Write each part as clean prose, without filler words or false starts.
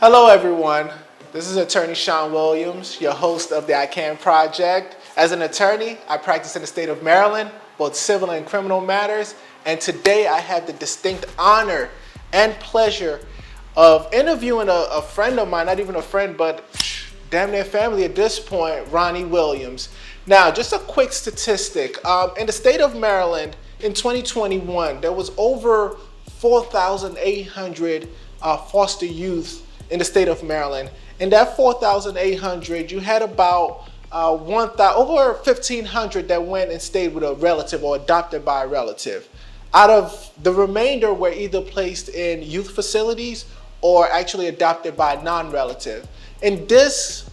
Hello, everyone. This is Attorney Sean Williams, your host of the I Can Project. As an attorney, I practice in the state of Maryland, both civil and criminal matters. And today I have the distinct honor and pleasure of interviewing a friend of mine, not even a friend, but damn near family at this point, Ronnie Williams. Now, just a quick statistic. In the state of Maryland, in 2021, there was over 4,800 foster youth in the state of Maryland. In that 4,800, you had about over 1,500 that went and stayed with a relative or adopted by a relative. Out of the remainder were either placed in youth facilities or actually adopted by a non-relative. In this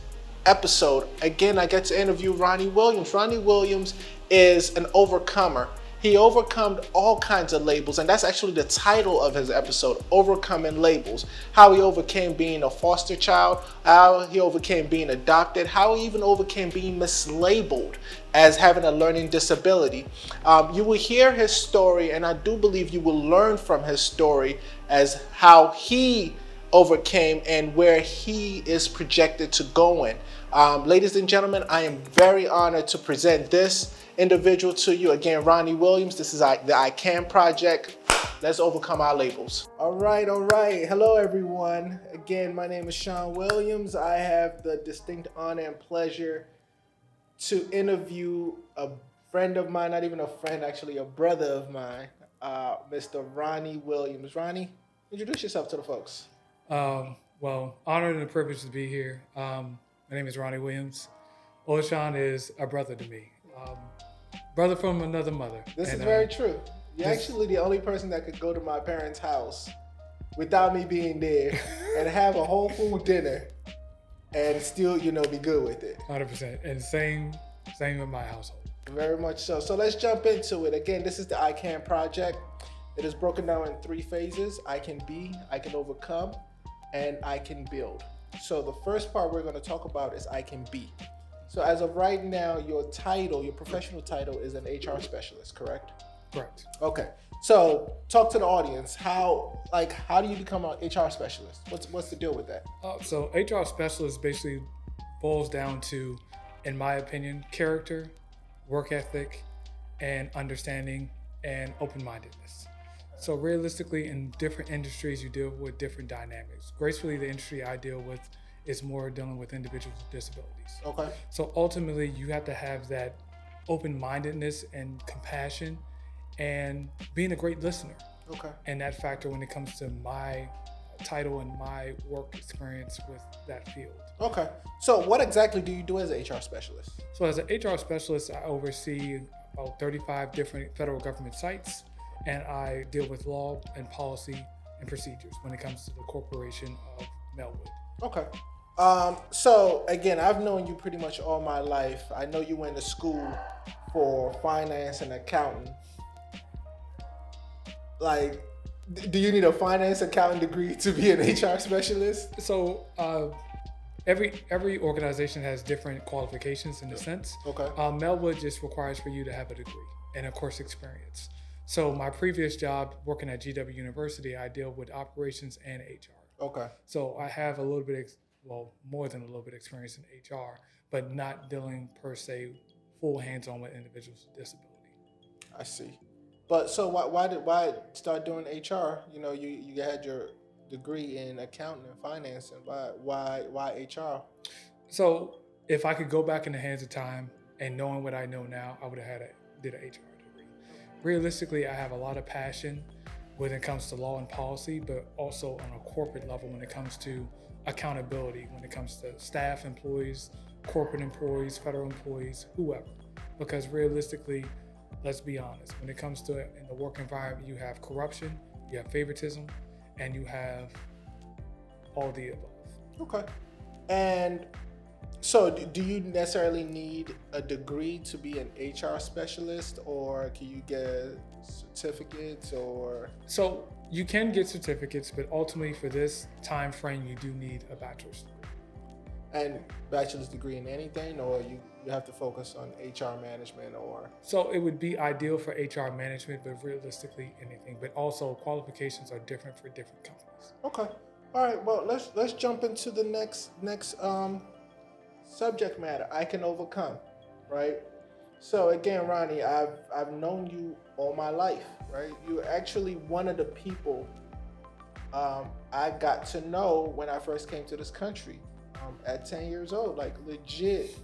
episode, again, I get to interview Ronnie Williams. Ronnie Williams is an overcomer. He overcome all kinds of labels, and that's actually the title of his episode, Overcoming Labels. How he overcame being a foster child, how he overcame being adopted, how he even overcame being mislabeled as having a learning disability. You will hear his story, and I do believe you will learn from his story as how he overcame and where he is projected to go in. Ladies and gentlemen, I am very honored to present this individual to you. Again, Ronnie Williams. This is the I Can Project. Let's overcome our labels. All right. Hello, everyone. Again, my name is Sean Williams. I have the distinct honor and pleasure to interview a friend of mine, not even a friend, actually a brother of mine, Mr. Ronnie Williams. Ronnie, introduce yourself to the folks. Well, honored and privileged to be here. My name is Ronnie Williams. Sean is a brother to me. Brother from another mother. This is very true. You're actually the only person that could go to my parents' house without me being there and have a whole food dinner and still, be good with it. 100%. And same in my household. Very much so. So let's jump into it. Again, this is the I Can Project. It is broken down in 3 phases. I can be, I can overcome, and I can build. So the first part we're going to talk about is I can be. So as of right now, your professional title is an HR specialist, correct? Correct. Okay. So talk to the audience. How do you become an HR specialist? What's the deal with that? So HR specialist basically boils down to, in my opinion, character, work ethic, and understanding and open-mindedness. So realistically, in different industries, you deal with different dynamics. Gracefully, the industry I deal with is more dealing with individuals with disabilities. Okay. So ultimately, you have to have that open-mindedness and compassion and being a great listener. Okay. And that factor when it comes to my title and my work experience with that field. Okay. So what exactly do you do as an HR specialist? So as an HR specialist, I oversee about 35 different federal government sites, and I deal with law and policy and procedures when it comes to the corporation of Melwood. Okay. So again, I've known you pretty much all my life. I know you went to school for finance and accounting. Do you need a finance accounting degree to be an HR specialist? So every organization has different qualifications in a sense. Okay. Melwood just requires for you to have a degree and of course experience. So my previous job working at GW University, I deal with operations and HR. Okay. So I have a little bit, more than a little bit experience in HR, but not dealing per se full hands-on with individuals with disability. I see. But so why start doing HR? You had your degree in accounting and finance, and why HR? So if I could go back in the hands of time and knowing what I know now, I would have did an HR degree. Realistically, I have a lot of passion when it comes to law and policy, but also on a corporate level when it comes to accountability, when it comes to staff employees, corporate employees, federal employees, whoever. Because realistically, let's be honest, when it comes to in the work environment, you have corruption, you have favoritism, and you have all the above. Okay. And so do you necessarily need a degree to be an HR specialist, or can you get certificates or? So you can get certificates, but ultimately for this time frame, you do need a bachelor's degree. And bachelor's degree in anything, or you have to focus on HR management, or? So it would be ideal for HR management, but realistically anything. But also qualifications are different for different companies. Okay. All right, well, let's jump into the next subject matter. I can overcome, right? So again, Ronnie, I've known you all my life, right? You're actually one of the people I got to know when I first came to this country at 10 years old, like legit.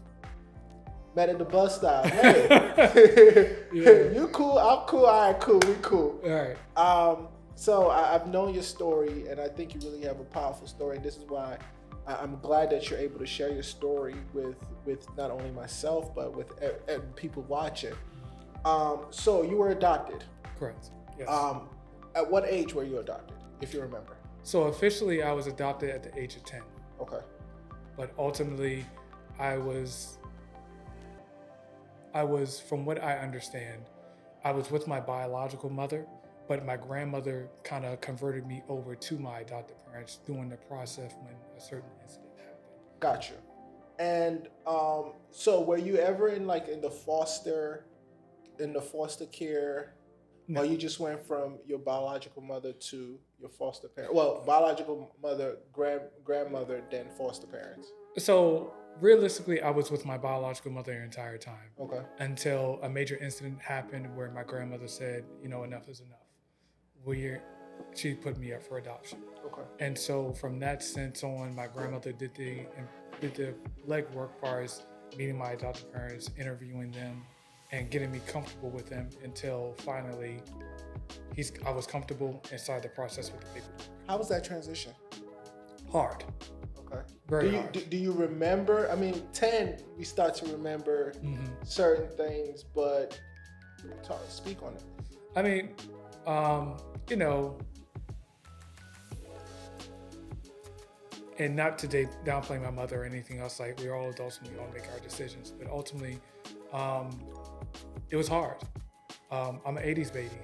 Met at the bus stop. Hey, you cool? I'm cool. All right, cool. We cool. All right. So I've known your story, and I think you really have a powerful story. And this is why I'm glad that you're able to share your story with not only myself but with people watching. So you were adopted. Correct. Yes. At what age were you adopted, if you remember? So officially, I was adopted at the age of 10. Okay. But ultimately, I was, from what I understand, I was with my biological mother, but my grandmother kind of converted me over to my adopted parents during the process when a certain incident happened. Gotcha. And so were you ever in the foster care? No. Or you just went from your biological mother to your foster parent? Well, biological mother, grandmother, then foster parents. So realistically, I was with my biological mother the entire time. Okay. Until a major incident happened where my grandmother said, enough is enough. She put me up for adoption. Okay. And so from that sense on, my grandmother did the legwork as far as meeting my adopted parents, interviewing them, and getting me comfortable with them until finally I was comfortable and started the process with the paperwork. How was that transition? Hard. Okay. Very hard. Do you remember? I mean, 10, we start to remember certain things, but speak on it. I mean, and not to downplay my mother or anything else, like we're all adults and we all make our decisions, but ultimately, it was hard. I'm an 80s baby,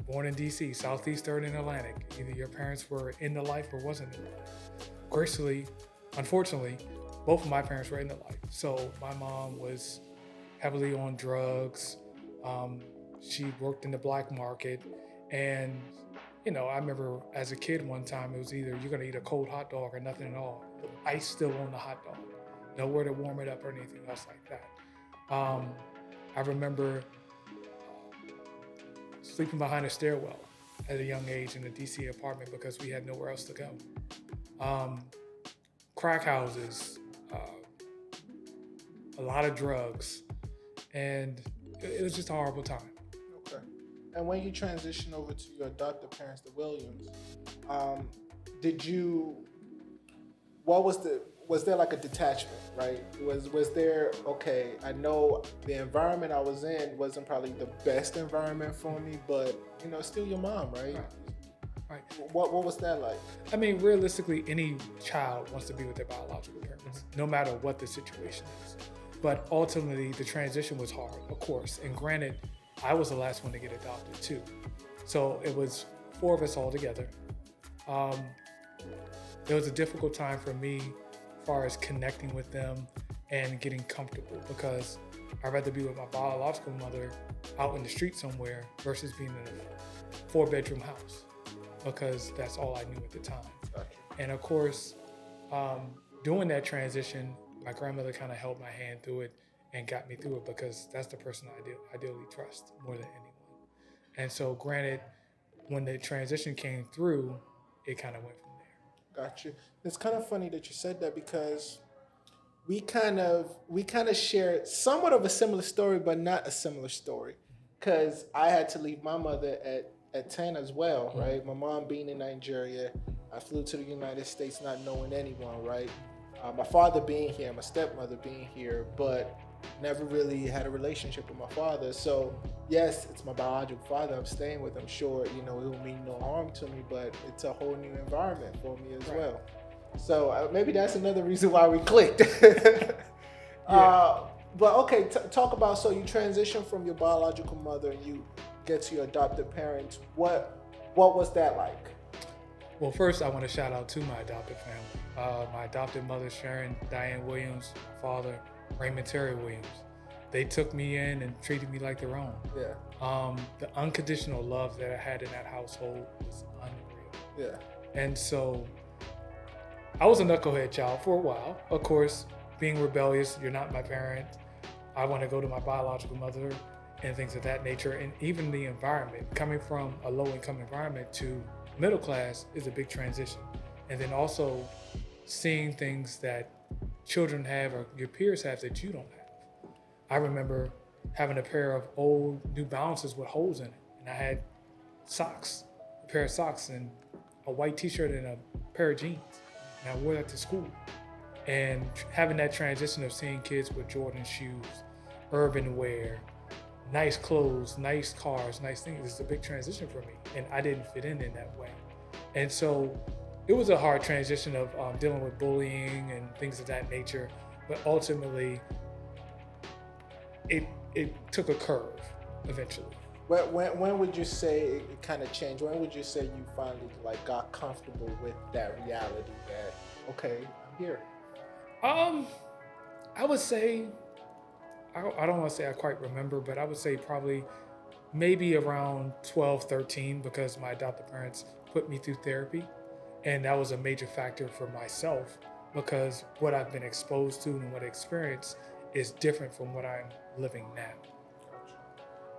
born in DC, Southeast 3rd and Atlantic. Either your parents were in the life or wasn't in the life. Gracefully, unfortunately, both of my parents were in the life. So my mom was heavily on drugs. She worked in the black market. And, I remember as a kid one time, it was either you're going to eat a cold hot dog or nothing at all. Ice still on the hot dog. Nowhere to warm it up or anything else like that. I remember sleeping behind a stairwell at a young age in a DC apartment because we had nowhere else to go. Crack houses, a lot of drugs, and it was just a horrible time. Okay. And when you transitioned over to your adopted parents, the Williams, was there like a detachment, right? Was there, okay, I know the environment I was in wasn't probably the best environment for me, but still your mom, right? Right. What was that like? I mean, realistically, any child wants to be with their biological parents, no matter what the situation is. But ultimately, the transition was hard, of course. And granted, I was the last one to get adopted too. So it was 4 of us all together. It was a difficult time for me as far as connecting with them and getting comfortable because I'd rather be with my biological mother out in the street somewhere versus being in a 4-bedroom house because that's all I knew at the time. Gotcha. And of course, doing that transition, my grandmother kind of held my hand through it and got me through it because that's the person I ideally trust more than anyone. And so granted, when the transition came through, it kind of went from there. Gotcha. It's kind of funny that you said that because we kind of share somewhat of a similar story, but not a similar story. Because I had to leave my mother at 10 as well, right? My mom being in Nigeria, I flew to the United States not knowing anyone, right? My father being here, my stepmother being here, but never really had a relationship with my father. So yes, it's my biological father I'm staying with. I'm sure, it will mean no harm to me, but it's a whole new environment for me as well. So maybe that's another reason why we clicked. But okay, talk about, so you transition from your biological mother and you get to your adopted parents. What was that like? Well, first I want to shout out to my adopted family. My adopted mother, Sharon Diane Williams, my father, Raymond Terry Williams. They took me in and treated me like their own. Yeah. The unconditional love that I had in that household was unreal. Yeah. And so I was a knucklehead child for a while. Of course, being rebellious, you're not my parent. I want to go to my biological mother and things of that nature. And even the environment, coming from a low income environment to middle class is a big transition. And then also seeing things that children have or your peers have that you don't have. I remember having a pair of old New Balances with holes in it. And I had socks, a pair of socks and a white t-shirt and a pair of jeans. And I wore that to school. And having that transition of seeing kids with Jordan shoes, urban wear, nice clothes, nice cars, nice things, it's a big transition for me. And I didn't fit in that way. And so it was a hard transition of dealing with bullying and things of that nature. But ultimately, it took a curve eventually. When would you say it kind of changed? When would you say you finally like got comfortable with that reality that, okay, I'm here? I would say, I don't want to say I quite remember, but I would say probably maybe around 12, 13, because my adoptive parents put me through therapy. And that was a major factor for myself because what I've been exposed to and what I experienced is different from what I'm living now.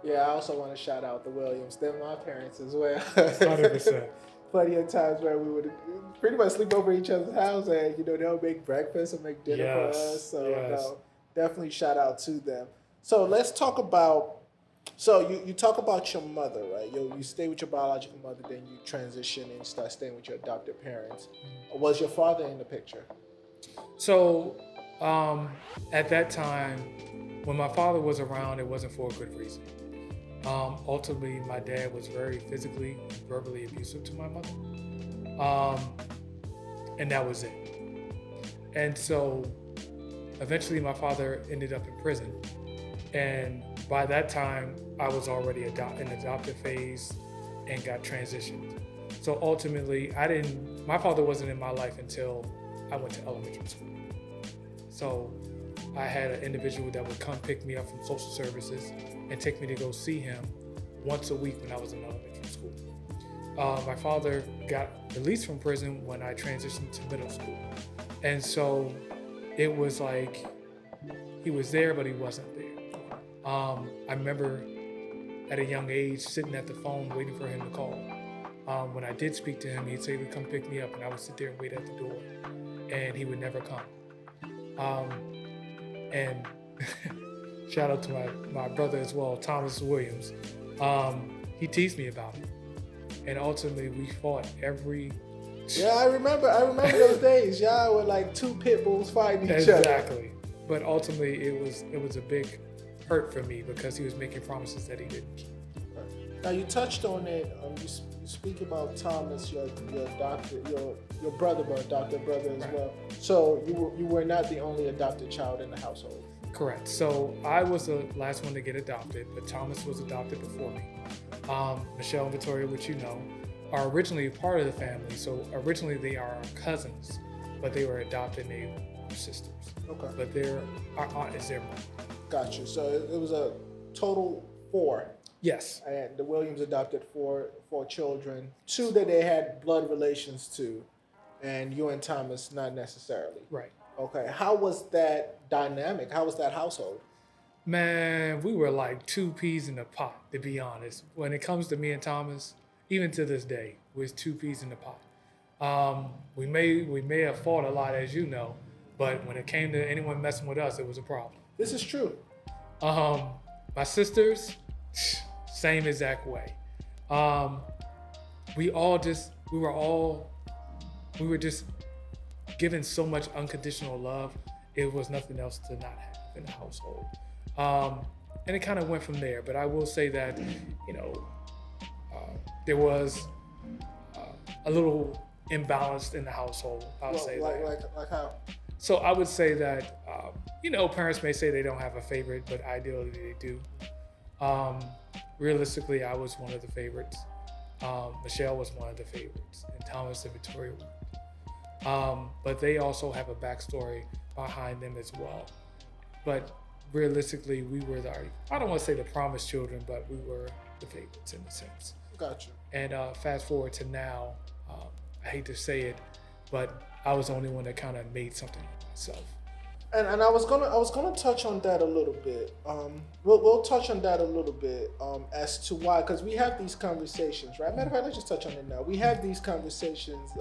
Yeah, I also want to shout out the Williams. They're my parents as well. 100%. Plenty of times where we would pretty much sleep over each other's house and, they'll make breakfast and make dinner for us. So, no, definitely shout out to them. So let's talk about, you talk about your mother, right? You stay with your biological mother, then you transition and start staying with your adopted parents. Was your father in the picture? So at that time, when my father was around, it wasn't for a good reason. Ultimately, my dad was very physically, verbally abusive to my mother. And that was it. And so eventually my father ended up in prison. And by that time, I was already in adoptive phase and got transitioned. So ultimately, my father wasn't in my life until I went to elementary school. So I had an individual that would come pick me up from social services and take me to go see him once a week when I was in elementary school. My father got released from prison when I transitioned to middle school. And so it was like he was there, but he wasn't there. I remember at a young age sitting at the phone waiting for him to call. When I did speak to him, he'd say, "Come pick me up," and I would sit there and wait at the door, and he would never come. And shout out to my brother as well, Thomas Williams. He teased me about it, and ultimately we fought every. Yeah, I remember those days. Y'all were like two pit bulls fighting each other. Exactly, but ultimately it was a big hurt for me because he was making promises that he didn't keep. Now you touched on it. You speak about Thomas, your adopted, your brother, but adopted brother as well. So you were not the only adopted child in the household. Correct. So I was the last one to get adopted, but Thomas was adopted before me. Michelle and Victoria, which you know, are originally part of the family. So originally they are our cousins, but they were adopted and they were sisters. Okay. But our aunt is their mom. Gotcha. So it was a total 4. Yes. And the Williams adopted four children, 2 that they had blood relations to, and you and Thomas not necessarily. Right. Okay. How was that dynamic? How was that household? Man, we were like 2 peas in a pot, to be honest. When it comes to me and Thomas, even to this day, we're 2 peas in the pot. We may have fought a lot, as you know, but when it came to anyone messing with us, it was a problem. This is true. My sisters, same exact way. We were just given so much unconditional love. It was nothing else to not have in the household. And it kind of went from there. But I will say that, there was a little imbalanced in the household. Like how? So I would say that, parents may say they don't have a favorite, but ideally they do. Realistically, I was one of the favorites. Michelle was one of the favorites, and Thomas and Victoria weren't. But they also have a backstory behind them as well. But realistically, we were I don't want to say the promised children, but we were the favorites in a sense. Gotcha. And fast forward to now, I hate to say it, but I was the only one that kind of made something of myself. And I was gonna touch on that a little bit. We'll touch on that a little bit as to why, because we have these conversations, right? Matter of fact, let's just touch on it now. We have these conversations.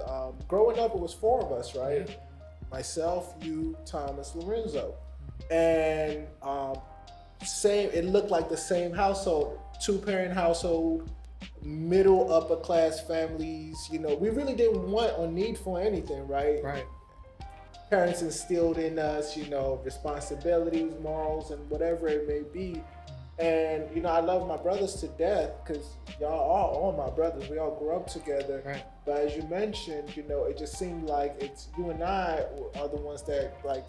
Growing up, it was four of us, right? Yeah. Myself, you, Thomas, Lorenzo, and same. It looked like the same household, two-parent household, middle upper class families. You know, we really didn't want or need for anything, right? Right. Parents instilled in us, you know, responsibilities, morals, and whatever it may be. And, you know, I love my brothers to death because y'all are all my brothers. We all grew up together. Right. But as you mentioned, you know, it just seemed like it's you and I are the ones that, like,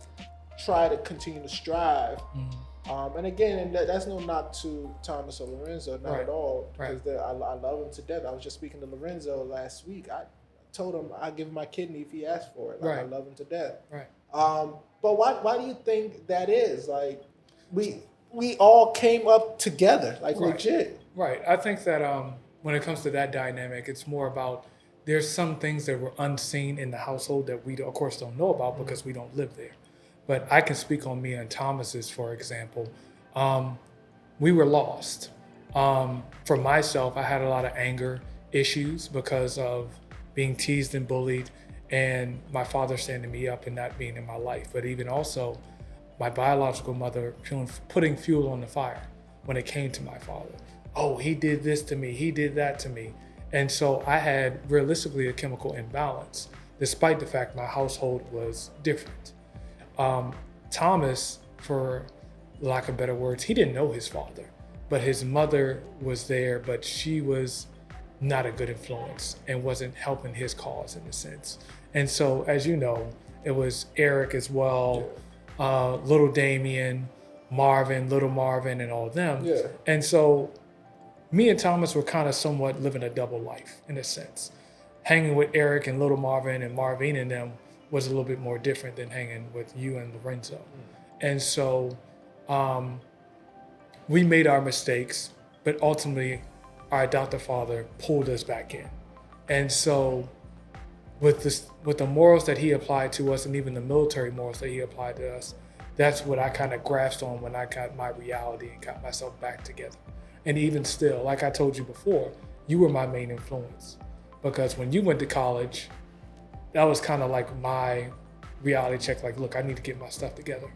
try to continue to strive. Mm-hmm. And again, and that's no knock to Thomas or Lorenzo, not at all, because I love them to death. I was just speaking to Lorenzo last week. I told him I'd give him my kidney if he asked for it. Like, I love him to death. Right. But why do you think that is? Like, we all came up together, like legit. Right. I think that when it comes to that dynamic, it's more about there's some things that were unseen in the household that we, of course, don't know about because we don't live there. But I can speak on me and Thomas's, for example. We were lost. For myself, I had a lot of anger issues because of being teased and bullied, and my father standing me up and not being in my life. But even also, my biological mother putting fuel on the fire when it came to my father. Oh, he did this to me, he did that to me. And so I had realistically a chemical imbalance, despite the fact my household was different. Thomas, for lack of better words, he didn't know his father, but his mother was there, but she was not a good influence and wasn't helping his cause in a sense. And so, as you know, it was Eric as well, little Damien, Marvin, little Marvin, and all of them. Yeah. And so me and Thomas were kind of somewhat living a double life in a sense. Hanging with Eric and little Marvin and Marvin and them was a little bit more different than hanging with you and Lorenzo. And so we made our mistakes, but ultimately our adoptive father pulled us back in. And so with the morals that he applied to us and even the military morals that he applied to us, that's what I kind of grasped on when I got my reality and got myself back together. And even still, like I told you before, you were my main influence, because when you went to college, that was kind of like my reality check. Like, look, I need to get my stuff together.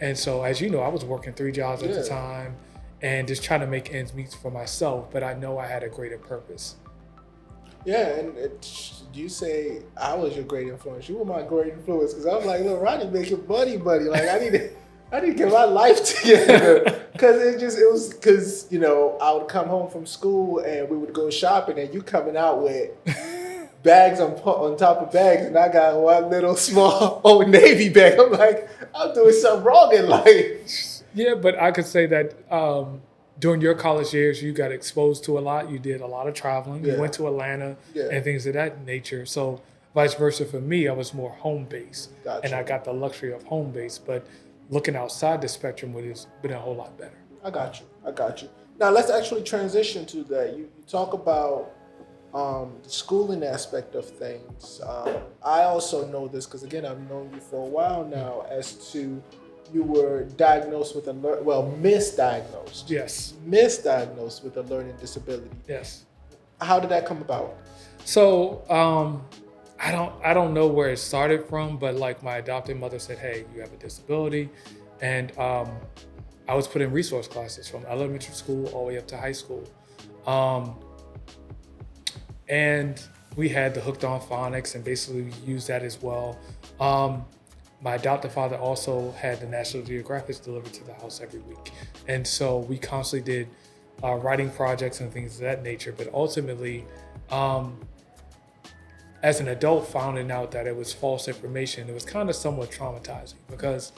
And so, as you know, I was working 3 jobs at the time and just trying to make ends meet for myself. But I know I had a greater purpose. Yeah, and you say I was your great influence. You were my great influence because I'm like, look, Ronnie making buddy. Like, I need to get my life together. Because you know, I would come home from school and we would go shopping, and you coming out with bags on top of bags, and I got one little small Old Navy bag. I'm like, I'm doing something wrong in life. Yeah, but I could say that during your college years, you got exposed to a lot. You did a lot of traveling. You went to Atlanta and things of that nature. So vice versa for me, I was more home-based. Gotcha. And I got the luxury of home-based. But looking outside the spectrum would have been a whole lot better. I got you. Now let's actually transition to that. You talk about the schooling aspect of things. I also know this because, again, I've known you for a while now, as to you were diagnosed with misdiagnosed. Yes. Misdiagnosed with a learning disability. Yes. How did that come about? So I don't know where it started from, but like my adopted mother said, hey, you have a disability. And I was put in resource classes from elementary school all the way up to high school. And we had the Hooked on Phonics, and basically we used that as well. My adoptive father also had the National Geographic delivered to the house every week. And so we constantly did writing projects and things of that nature. But ultimately, as an adult, finding out that it was false information, it was kind of somewhat traumatizing, because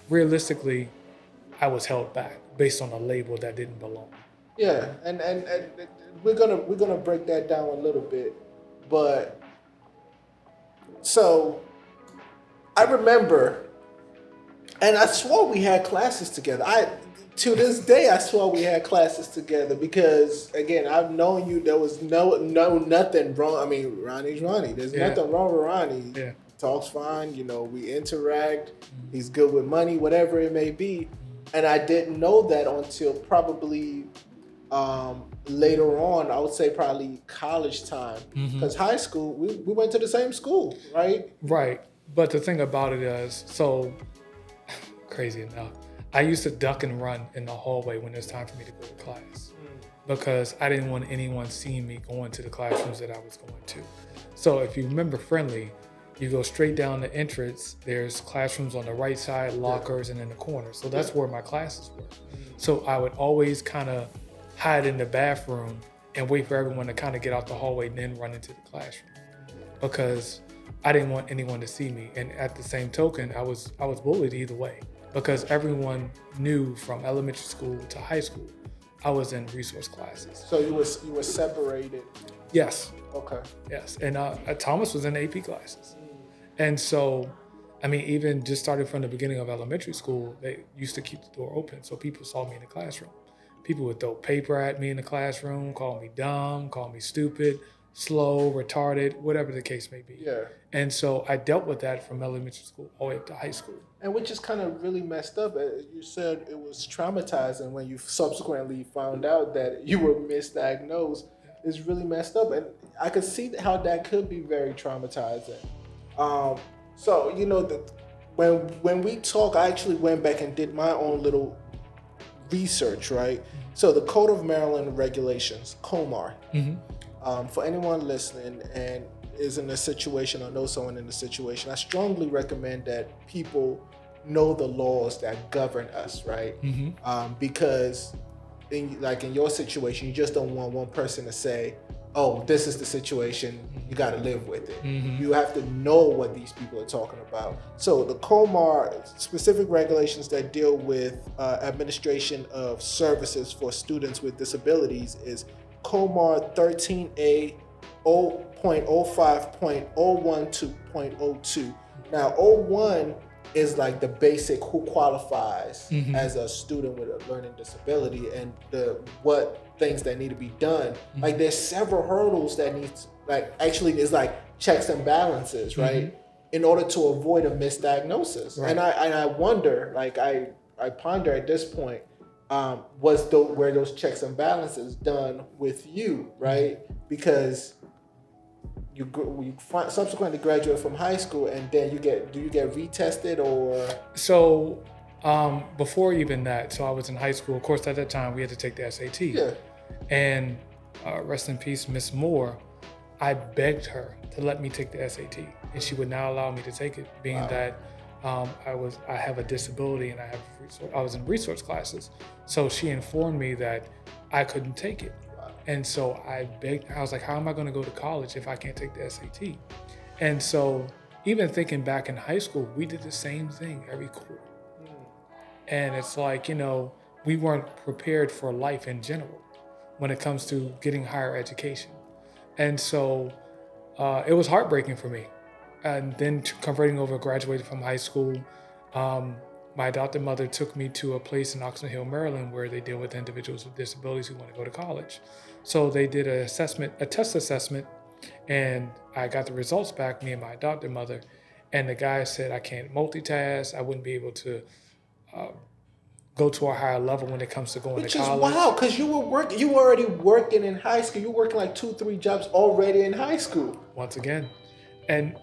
realistically, I was held back based on a label that didn't belong. Yeah, and we're gonna break that down a little bit, but so I remember, and I swore we had classes together. To this day, I swore we had classes together because, again, I've known you. There was nothing wrong. I mean, Ronnie's Ronnie. There's nothing wrong with Ronnie. Yeah. talks fine, you know, we interact, he's good with money, whatever it may be. And I didn't know that until probably later on, I would say probably college time. Because high school, we went to the same school, right? Right. But the thing about it is, so crazy enough, I used to duck and run in the hallway when it was time for me to go to class because I didn't want anyone seeing me going to the classrooms that I was going to. So if you remember Friendly, you go straight down the entrance, there's classrooms on the right side, lockers, and in the corner. So that's where my classes were. So I would always kind of hide in the bathroom and wait for everyone to kind of get out the hallway and then run into the classroom because I didn't want anyone to see me. And at the same token, I was bullied either way because everyone knew from elementary school to high school, I was in resource classes. So you were separated. Yes. Okay. Yes. And Thomas was in AP classes. And so, I mean, even just starting from the beginning of elementary school, they used to keep the door open so people saw me in the classroom. People would throw paper at me in the classroom, call me dumb, call me stupid, slow, retarded, whatever the case may be. Yeah. And so I dealt with that from elementary school all the way up to high school. And which is kind of really messed up. You said it was traumatizing when you subsequently found out that you were misdiagnosed. It's really messed up. And I could see how that could be very traumatizing. So, you know, when we talk, I actually went back and did my own little research, right? So the Code of Maryland Regulations, COMAR, for anyone listening and is in a situation or knows someone in a situation, I strongly recommend that people know the laws that govern us, right? Because in your situation, you just don't want one person to say, oh, this is the situation, you got to live with it. You have to know what these people are talking about. So the COMAR specific regulations that deal with administration of services for students with disabilities is COMAR 13A 0.05.01 to 0.02. Now, 01 is like the basic who qualifies as a student with a learning disability and what things that need to be done. Like there's several hurdles that actually there's like checks and balances, right? In order to avoid a misdiagnosis. Right. And I wonder, like I ponder at this point, were those checks and balances done with you, right? Because you subsequently graduate from high school, and then do you get retested or? So before even that, so I was in high school. Of course, at that time we had to take the SAT. Yeah. And rest in peace, Miss Moore. I begged her to let me take the SAT, and she would not allow me to take it, being that I have a disability and I was in resource classes. So she informed me that I couldn't take it. And so I begged, I was like, how am I going to go to college if I can't take the SAT? And so even thinking back in high school, we did the same thing every quarter. And it's like, you know, we weren't prepared for life in general when it comes to getting higher education. And so it was heartbreaking for me. And then converting over, graduated from high school, my adopted mother took me to a place in Oxon Hill, Maryland, where they deal with individuals with disabilities who want to go to college. So they did a test assessment, and I got the results back, me and my adopted mother, and the guy said I can't multitask, I wouldn't be able to go to a higher level when it comes to going to college. Which is wow, because you were already working in high school. You were working like 2-3 jobs already in high school. Once again, and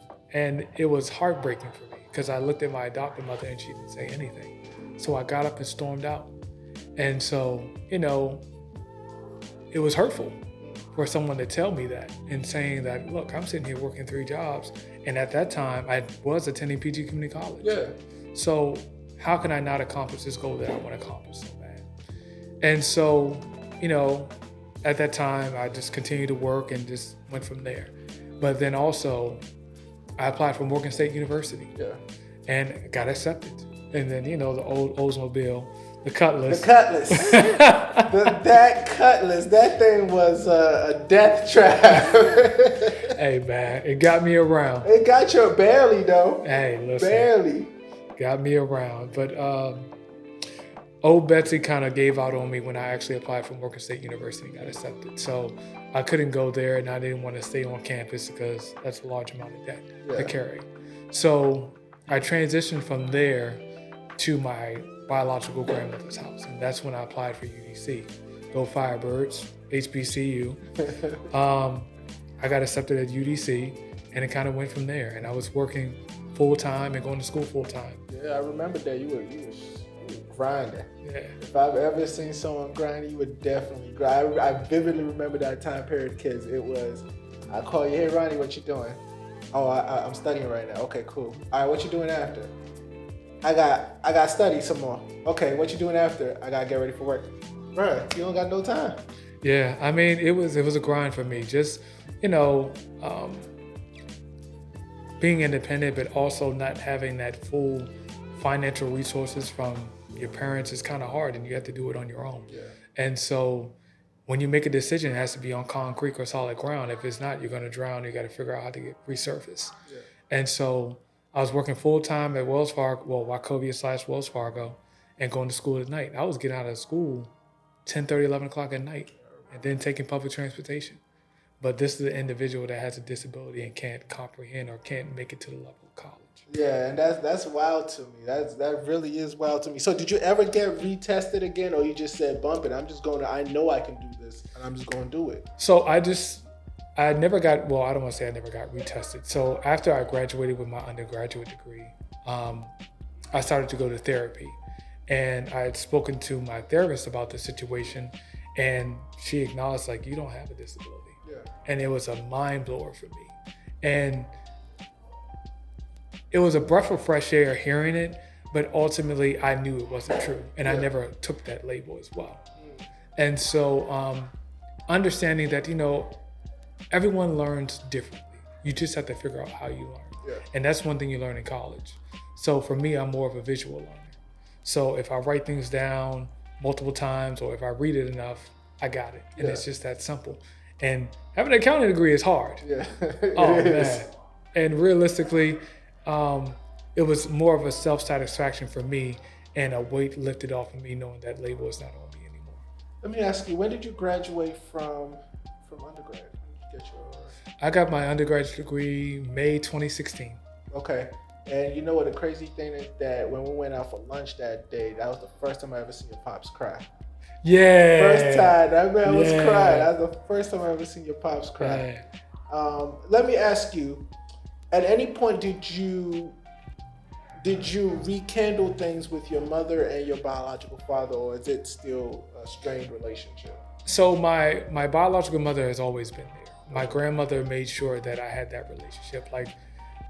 it was heartbreaking for me because I looked at my adopted mother and she didn't say anything. So I got up and stormed out. And so, you know, it was hurtful for someone to tell me that and saying that, look, I'm sitting here working 3 jobs. And at that time, I was attending PG Community College. Yeah. So how can I not accomplish this goal that I want to accomplish so bad? And so, you know, at that time, I just continued to work and just went from there. But then also, I applied for Morgan State University. Yeah. And got accepted. And then, you know, the old Oldsmobile, the Cutlass. That Cutlass, that thing was a death trap. Hey, man, it got me around. It got you barely, though. Hey, listen. Barely. Got me around. But old Betsy kind of gave out on me when I actually applied for Morgan State University and got accepted. So I couldn't go there, and I didn't want to stay on campus because that's a large amount of debt to carry. So I transitioned from there to my biological grandmother's house. And that's when I applied for UDC. Go Firebirds, HBCU. I got accepted at UDC, and it kind of went from there. And I was working full-time and going to school full-time. Yeah, I remember that you were grinding. Yeah. If I've ever seen someone grinding, you would definitely grind. I vividly remember that time period, kids. It was, I call you, hey Ronnie, what you doing? Oh, I'm studying right now. Okay, cool. All right, what you doing after? I got study some more. Okay, what you doing after? I gotta get ready for work. Bruh, you don't got no time. Yeah, I mean, it was a grind for me. Just, being independent, but also not having that full financial resources from your parents is kind of hard, and you have to do it on your own. Yeah. And so when you make a decision, it has to be on concrete or solid ground. If it's not, you're going to drown. You got to figure out how to resurface. Yeah. And so I was working full time at Wells Fargo, Wachovia / Wells Fargo, and going to school at night. I was getting out of school 10:30, 11 o'clock at night, and then taking public transportation. But this is an individual that has a disability and can't comprehend or can't make it to the level of college. Yeah, and that's wild to me. That really is wild to me. So did you ever get retested again, or you just said, bump it, I know I can do this, and I'm just going to do it? So I never got, I don't want to say I never got retested. So after I graduated with my undergraduate degree, I started to go to therapy. And I had spoken to my therapist about the situation, and she acknowledged, like, you don't have a disability. Yeah. And it was a mind blower for me. And it was a breath of fresh air hearing it, but ultimately I knew it wasn't true. And I never took that label as well. And so understanding that, everyone learns differently. You just have to figure out how you learn. Yeah. And that's one thing you learn in college. So for me, I'm more of a visual learner. So if I write things down multiple times, or if I read it enough, I got it. And it's just that simple. And having an accounting degree is hard. Yeah. Oh, man. And realistically, it was more of a self-satisfaction for me, and a weight lifted off of me knowing that label is not on me anymore. Let me ask you, when did you graduate from undergrad? When did you get your... I got my undergraduate degree May 2016. Okay. And you know what the crazy thing is, that when we went out for lunch that day, that was the first time I ever seen your pops cry. Yeah. First time that man was crying. That was the first time I ever seen your pops cry. Yeah. Let me ask you, at any point did you rekindle things with your mother and your biological father, or is it still a strained relationship? So my biological mother has always been there. My grandmother made sure that I had that relationship. Like,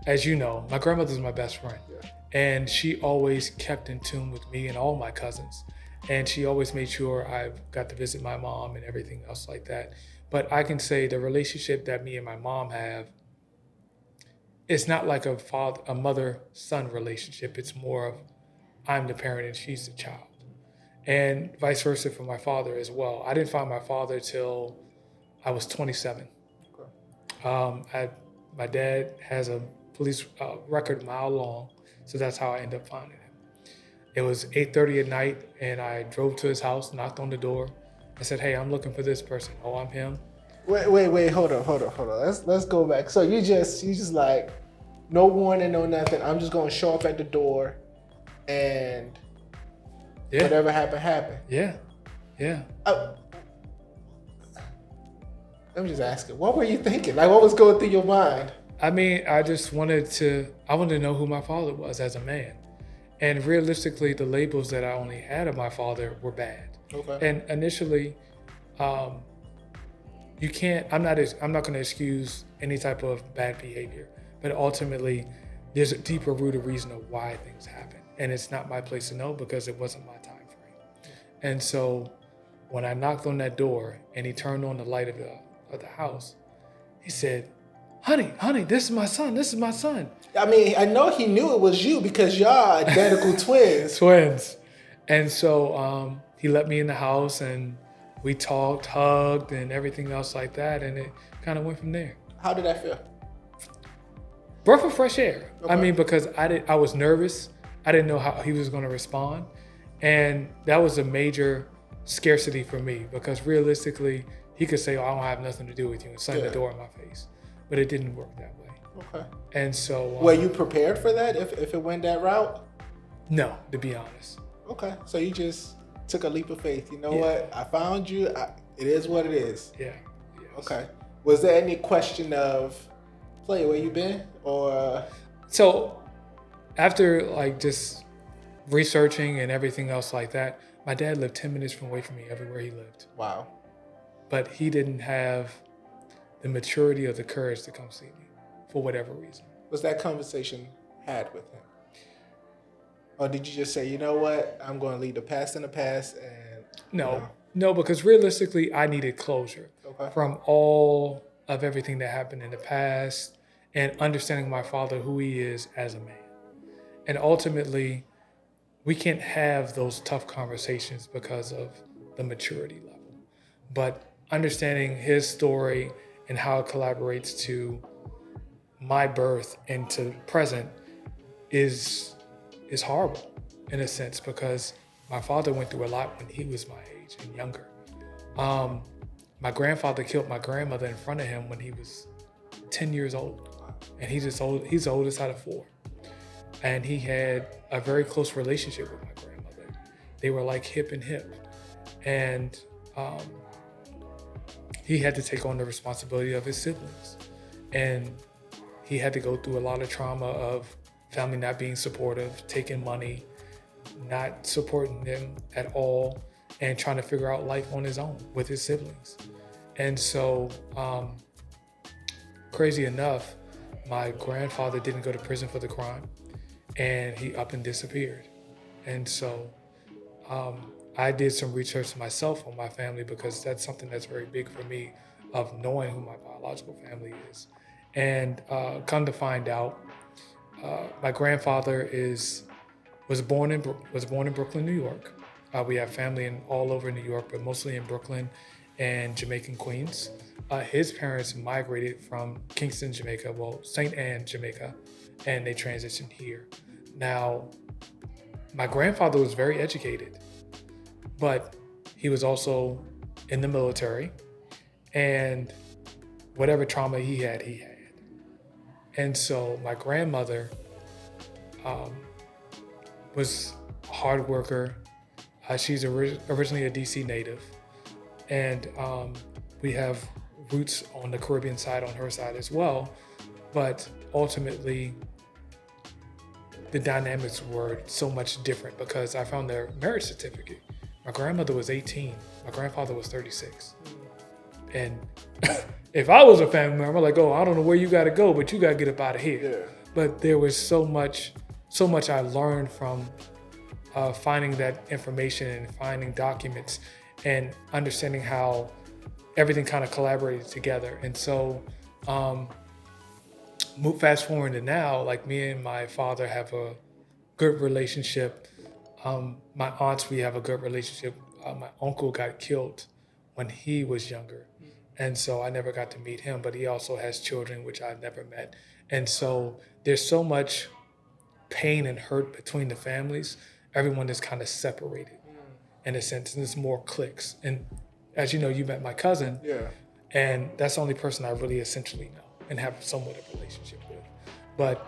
as you know, my grandmother's my best friend. Yeah. And she always kept in tune with me and all my cousins. And she always made sure I got to visit my mom and everything else like that. But I can say the relationship that me and my mom have, it's not like a mother-son relationship. It's more of, I'm the parent and she's the child. And vice versa for my father as well. I didn't find my father till I was 27. Okay. My dad has a police record mile long, so that's how I ended up finding him. It was 8:30 at night, and I drove to his house, knocked on the door, and said, "Hey, I'm looking for this person." "Oh, I'm him." Wait, hold on. Let's go back. So you just like, no warning, no nothing. I'm just gonna show up at the door, and whatever happened. Yeah. Let me just ask you, what were you thinking? Like, what was going through your mind? I mean, I wanted to know who my father was as a man. And realistically, the labels that I only had of my father were bad. Okay. And initially, you can't, I'm not going to excuse any type of bad behavior, but ultimately there's a deeper rooted reason of why things happen. And it's not my place to know because it wasn't my time frame. And so when I knocked on that door and he turned on the light of the house, he said, honey, this is my son. I mean, I know he knew it was you because y'all are identical twins. Twins. And so he let me in the house and we talked, hugged, and everything else like that. And it kind of went from there. How did that feel? Breath of fresh air. Okay. I mean, because I was nervous. I didn't know how he was going to respond. And that was a major scarcity for me because realistically, he could say, "Oh, I don't have nothing to do with you," and slam the door in my face. But it didn't work that way. Okay. And so... were you prepared for that if it went that route? No, to be honest. Okay. So you just took a leap of faith. You know Yeah. what? I found you. It is what it is. Yeah. Yes. Okay. Was there any question of, play, where you been? Or... So after like just researching and everything else like that, my dad lived 10 minutes away from me everywhere he lived. Wow. But he didn't have the maturity or the courage to come see me for whatever reason. Was that conversation had with him? Or did you just say, you know what, I'm going to leave the past in the past and... No, because realistically, I needed closure from all of everything that happened in the past and understanding my father, who he is as a man. And ultimately, we can't have those tough conversations because of the maturity level. But understanding his story and how it collaborates to my birth and to present is horrible in a sense, because my father went through a lot when he was my age and younger. My grandfather killed my grandmother in front of him when he was 10 years old. And he's the oldest out of 4. And he had a very close relationship with my grandmother. They were like hip and hip. And he had to take on the responsibility of his siblings. And he had to go through a lot of trauma of family not being supportive, taking money, not supporting them at all, and trying to figure out life on his own with his siblings. And so, crazy enough, my grandfather didn't go to prison for the crime, and he up and disappeared. And so I did some research myself on my family, because that's something that's very big for me, of knowing who my biological family is. And come to find out, my grandfather was born in Brooklyn, New York. We have family all over New York, but mostly in Brooklyn and Jamaican Queens. His parents migrated from Kingston, Jamaica, St. Anne, Jamaica, and they transitioned here. Now, my grandfather was very educated, but he was also in the military, and whatever trauma he had. And so my grandmother was a hard worker. She's originally a DC native, and we have roots on the Caribbean side on her side as well. But ultimately, the dynamics were so much different, because I found their marriage certificate. My grandmother was 18. My grandfather was 36. And if I was a family member, I'm like, oh, I don't know where you got to go, but you got to get up out of here. Yeah. But there was so much I learned from finding that information and finding documents and understanding how everything kind of collaborated together. And so fast forward to now, like me and my father have a good relationship. My aunts, we have a good relationship. My uncle got killed when he was younger. And so I never got to meet him, but he also has children, which I've never met. And so there's so much pain and hurt between the families. Everyone is kind of separated in a sense, and it's more cliques. And as you know, you met my cousin, and that's the only person I really essentially know and have somewhat of a relationship with. But,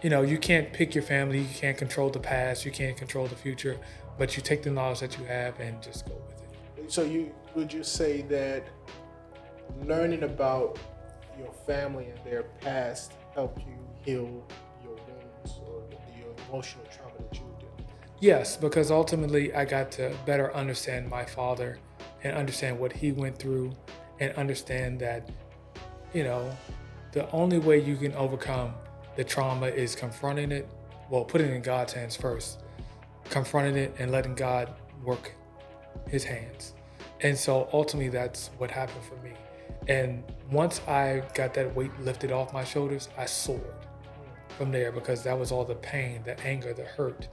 you can't pick your family, you can't control the past, you can't control the future, but you take the knowledge that you have and just go with it. So would you say that learning about your family and their past helped you heal your wounds or your emotional trauma that you did? Yes, because ultimately I got to better understand my father and understand what he went through, and understand that, the only way you can overcome the trauma is confronting it, putting it in God's hands first, confronting it and letting God work his hands. And so ultimately that's what happened for me. And once I got that weight lifted off my shoulders, I soared from there, because that was all the pain, the anger, the hurt.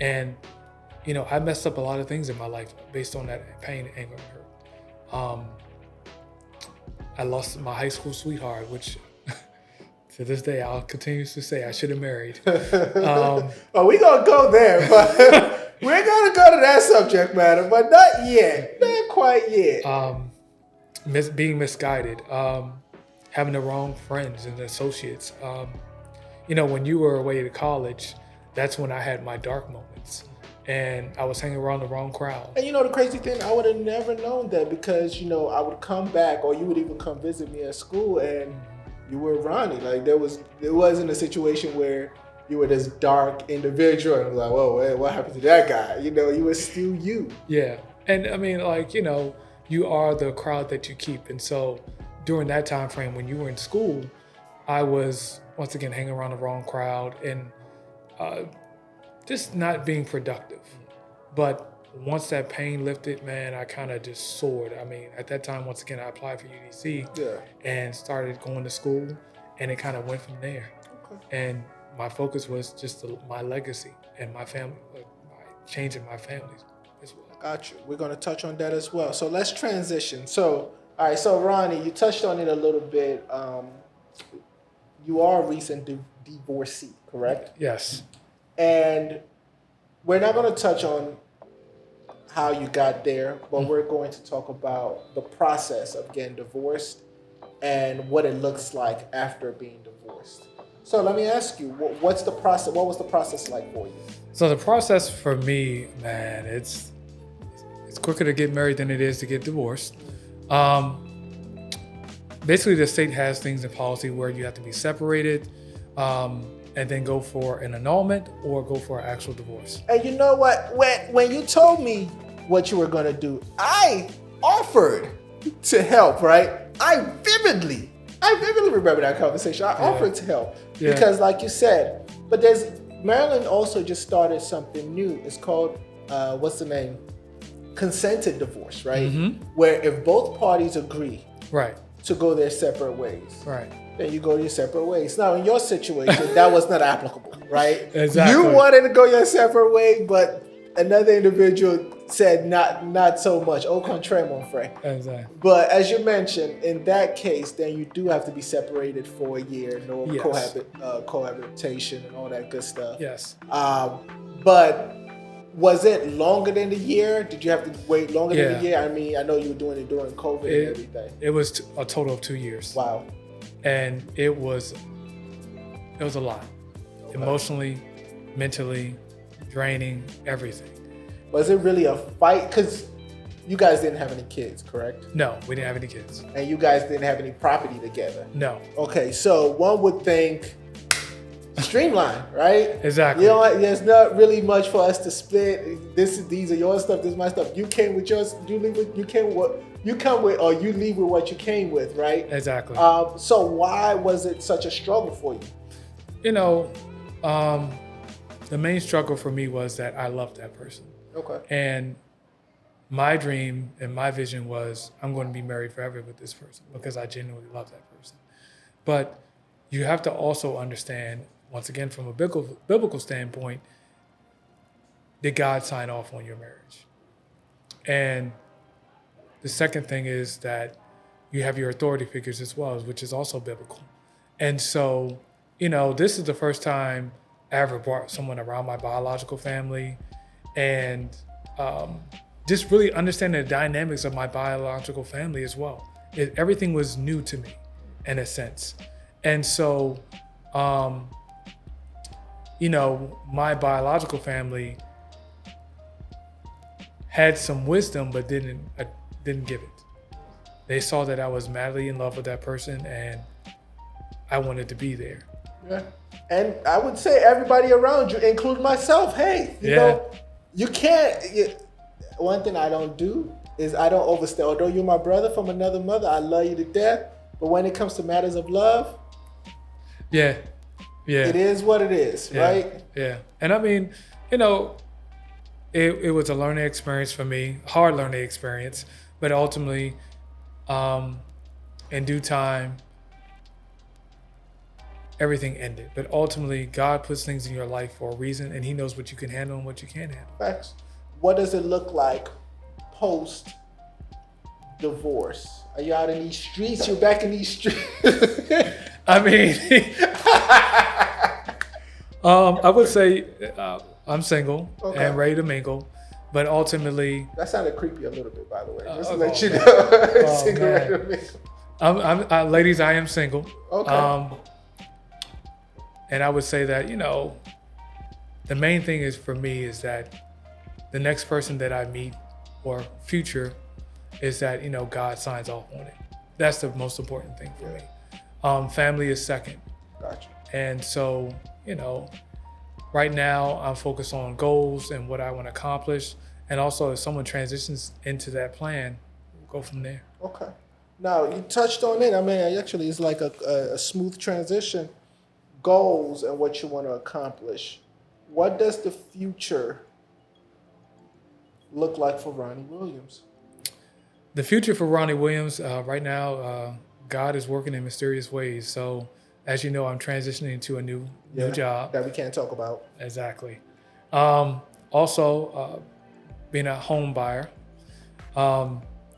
And, I messed up a lot of things in my life based on that pain, anger, and hurt. I lost my high school sweetheart, which to this day I'll continue to say I should have married. Well, we're going to go there, but we're going to go to that subject matter, but not yet. Not quite yet. Being misguided. having the wrong friends and associates. When you were away to college, that's when I had my dark moments. And I was hanging around the wrong crowd. And the crazy thing, I would have never known that because, I would come back or you would even come visit me at school and you were Ronnie. Like it wasn't a situation where you were this dark individual and I was like, whoa, hey, what happened to that guy? You were still you. Yeah. And I mean, you are the crowd that you keep. And so during that time frame when you were in school, I was once again hanging around the wrong crowd and just not being productive. But once that pain lifted, man, I kind of just soared. I mean, at that time, once again, I applied for UDC and started going to school, and it kind of went from there. Okay. And my focus was just my legacy and my family, changing my family as well. Got you. We're going to touch on that as well. So let's transition. So, all right, so Ronnie, you touched on it a little bit. You are a recent divorcee, correct? Yes. And we're not going to touch on how you got there, but we're going to talk about the process of getting divorced and what it looks like after being divorced. So let me ask you, what's the process? What was the process like for you? So the process for me, man, it's quicker to get married than it is to get divorced. Basically, the state has things in policy where you have to be separated and then go for an annulment or go for an actual divorce. And you know what? When you told me what you were going to do, I offered to help, right? I vividly remember that conversation. I offered to help because like you said, but Maryland also just started something new. It's called, what's the name? Consented divorce, right? Mm-hmm. Where if both parties agree to go their separate ways, then you go your separate ways. Now, in your situation, that was not applicable, right? Exactly. You wanted to go your separate way, but another individual said not so much. Au contraire, mon frère. Exactly. But as you mentioned, in that case, then you do have to be separated for a year, no cohabitation and all that good stuff. Yes. But was it longer than a year? Did you have to wait longer than a year? I mean, I know you were doing it during COVID and everything. It was a total of 2 years. Wow. And it was a lot. Okay. Emotionally, mentally, draining, everything. Was it really a fight? Because you guys didn't have any kids, correct? No, we didn't have any kids. And you guys didn't have any property together? No. Okay, so one would think streamline, right? Exactly. There's not really much for us to split. These are your stuff, this is my stuff. You came with yours, you leave with you come with, or you leave with what you came with, right? Exactly. So why was it such a struggle for you? The main struggle for me was that I loved that person. Okay. And my dream and my vision was I'm going to be married forever with this person because I genuinely love that person. But you have to also understand, once again, from a biblical standpoint, did God sign off on your marriage? And the second thing is that you have your authority figures as well, which is also biblical. And so, this is the first time I ever brought someone around my biological family and just really understanding the dynamics of my biological family as well. Everything was new to me in a sense. And so, my biological family had some wisdom, but didn't give it. They saw that I was madly in love with that person and I wanted to be there. Yeah. And I would say everybody around you, including myself, hey, you know, you can't, one thing I don't do is I don't overstay. Although you're my brother from another mother, I love you to death. But when it comes to matters of love, it is what it is, right? Yeah. And I mean, it was a learning experience for me, hard learning experience, but ultimately, in due time, everything ended. But ultimately, God puts things in your life for a reason, and He knows what you can handle and what you can't handle. Facts. What does it look like post-divorce? Are you out in these streets? You're back in these streets? I mean, I would say I'm single and ready to mingle, but ultimately... That sounded creepy a little bit, by the way. Just to let you know. Single, ready to mingle. Ladies, I am single. Okay. And I would say that, the main thing is for me is that the next person that I meet or future is that, God signs off on it. That's the most important thing for me. Family is second. Gotcha. And so, right now I'm focused on goals and what I want to accomplish. And also if someone transitions into that plan, we'll go from there. Okay. Now, you touched on it. I mean, actually, it's like a smooth transition. Goals and what you want to accomplish. What does the future look like for Ronnie Williams? The future for Ronnie Williams, right now, God is working in mysterious ways. So, as you know, I'm transitioning to a new job. That we can't talk about. Exactly. Also, being a home buyer,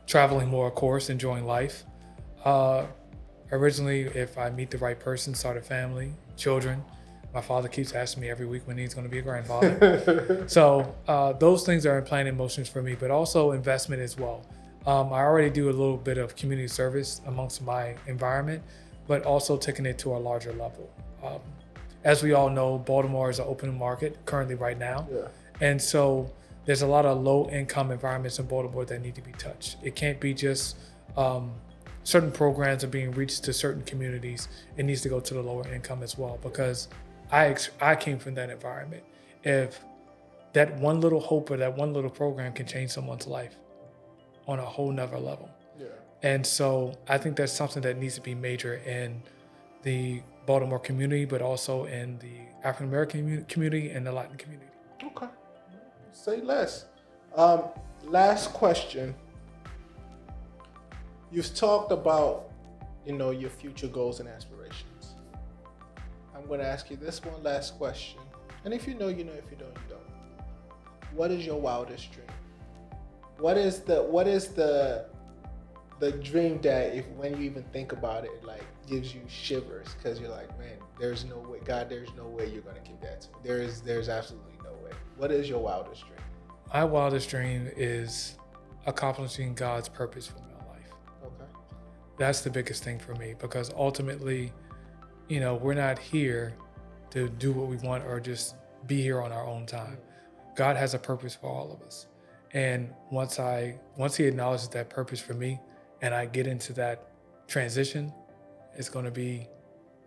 traveling more, of course, enjoying life. Originally, if I meet the right person, start a family, children. My father keeps asking me every week when he's going to be a grandfather. So those things are in planning motions for me, but also investment as well. I already do a little bit of community service amongst my environment, but also taking it to a larger level. As we all know, Baltimore is an open market currently right now. Yeah. And so there's a lot of low-income environments in Baltimore that need to be touched. It can't be just certain programs are being reached to certain communities. It needs to go to the lower income as well, because I came from that environment. If that one little hope or that one little program can change someone's life on a whole nother level. Yeah. And so I think that's something that needs to be major in the Baltimore community, but also in the African American community and the Latin community. Okay. Say less. Last question. You've talked about, your future goals and aspirations. I'm going to ask you this one last question. And if you know, you know. If you don't, you don't. What is your wildest dream? What is the dream that when you even think about it, it like gives you shivers, because you're like, man, there's no way, God, there's no way you're going to give that to me. There's absolutely no way. What is your wildest dream? My wildest dream is accomplishing God's purpose for my life. Okay. That's the biggest thing for me, because ultimately, we're not here to do what we want or just be here on our own time. God has a purpose for all of us. And once he acknowledges that purpose for me and I get into that transition, it's going to be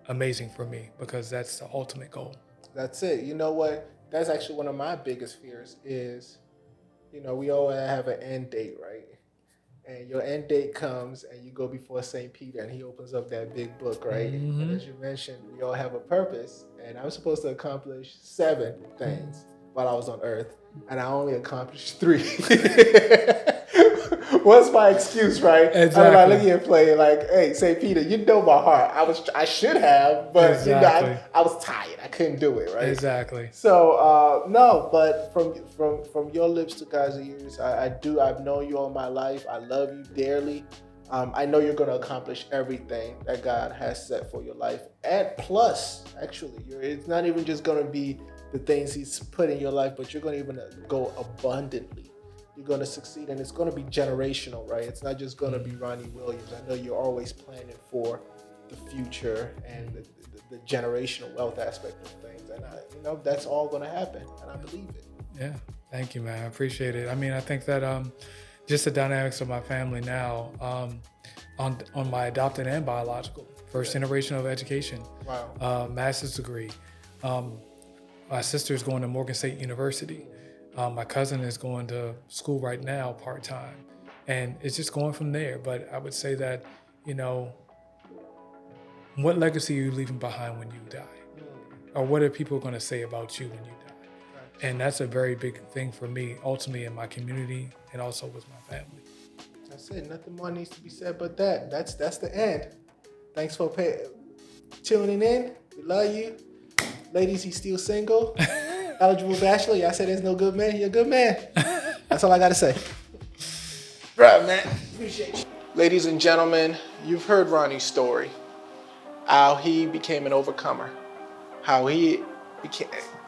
amazing for me, because that's the ultimate goal. That's it. You know what? That's actually one of my biggest fears is, we all have an end date, right? And your end date comes and you go before St. Peter and he opens up that big book, right? Mm-hmm. And as you mentioned, we all have a purpose, and I was supposed to accomplish 7 things while I was on earth, and I only accomplished 3. What's my excuse, right? Exactly. I'm like looking at play like, hey, St. Peter, you know my heart. I should have, but Exactly. I was tired. I couldn't do it, right? Exactly. So no, but from your lips to God's ears, I've known you all my life. I love you dearly. I know you're going to accomplish everything that God has set for your life, and plus, actually, it's not even just going to be the things He's put in your life, but you're going to even go abundantly. You're going to succeed, and it's going to be generational, right? It's not just going to be Ronnie Williams. I know you're always planning for the future and the generational wealth aspect of things, and that's all going to happen, and I believe it. Yeah, thank you, man. I appreciate it. I mean, I think that just the dynamics of my family now, on my adopted and biological, first generation of education, Wow. master's degree. My sister's going to Morgan State University. My cousin is going to school right now part-time, and it's just going from there. But I would say that, what legacy are you leaving behind when you die? Or what are people going to say about you when you die? And that's a very big thing for me, ultimately in my community and also with my family. That's it. Nothing more needs to be said but that. That's the end. Thanks for tuning in. We love you. Ladies, he's still single. Eligible bachelor. Y'all say there's no good man. You're a good man. That's all I got to say. Right, man. Appreciate you. Ladies and gentlemen, you've heard Ronnie's story. How he became an overcomer. How he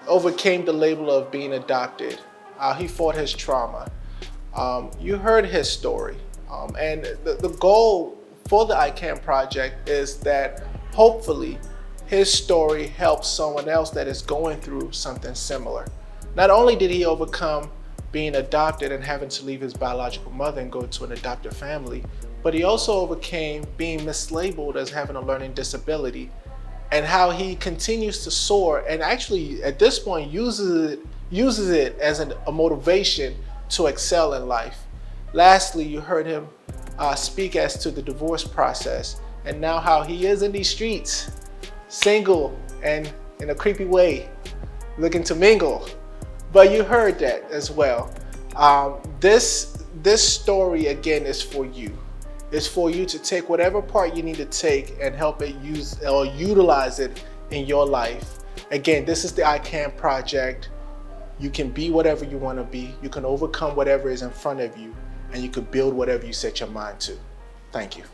overcame the label of being adopted. How he fought his trauma. You heard his story. And the goal for the I Can Project is that hopefully his story helps someone else that is going through something similar. Not only did he overcome being adopted and having to leave his biological mother and go to an adoptive family, but he also overcame being mislabeled as having a learning disability, and how he continues to soar and actually at this point uses it as a motivation to excel in life. Lastly, you heard him speak as to the divorce process and now how he is in these streets, single and in a creepy way, looking to mingle. But you heard that as well. This story again is for you. It's for you to take whatever part you need to take and help it use or utilize it in your life. Again, this is the I Can Project. You can be whatever you want to be. You can overcome whatever is in front of you, and you can build whatever you set your mind to. Thank you.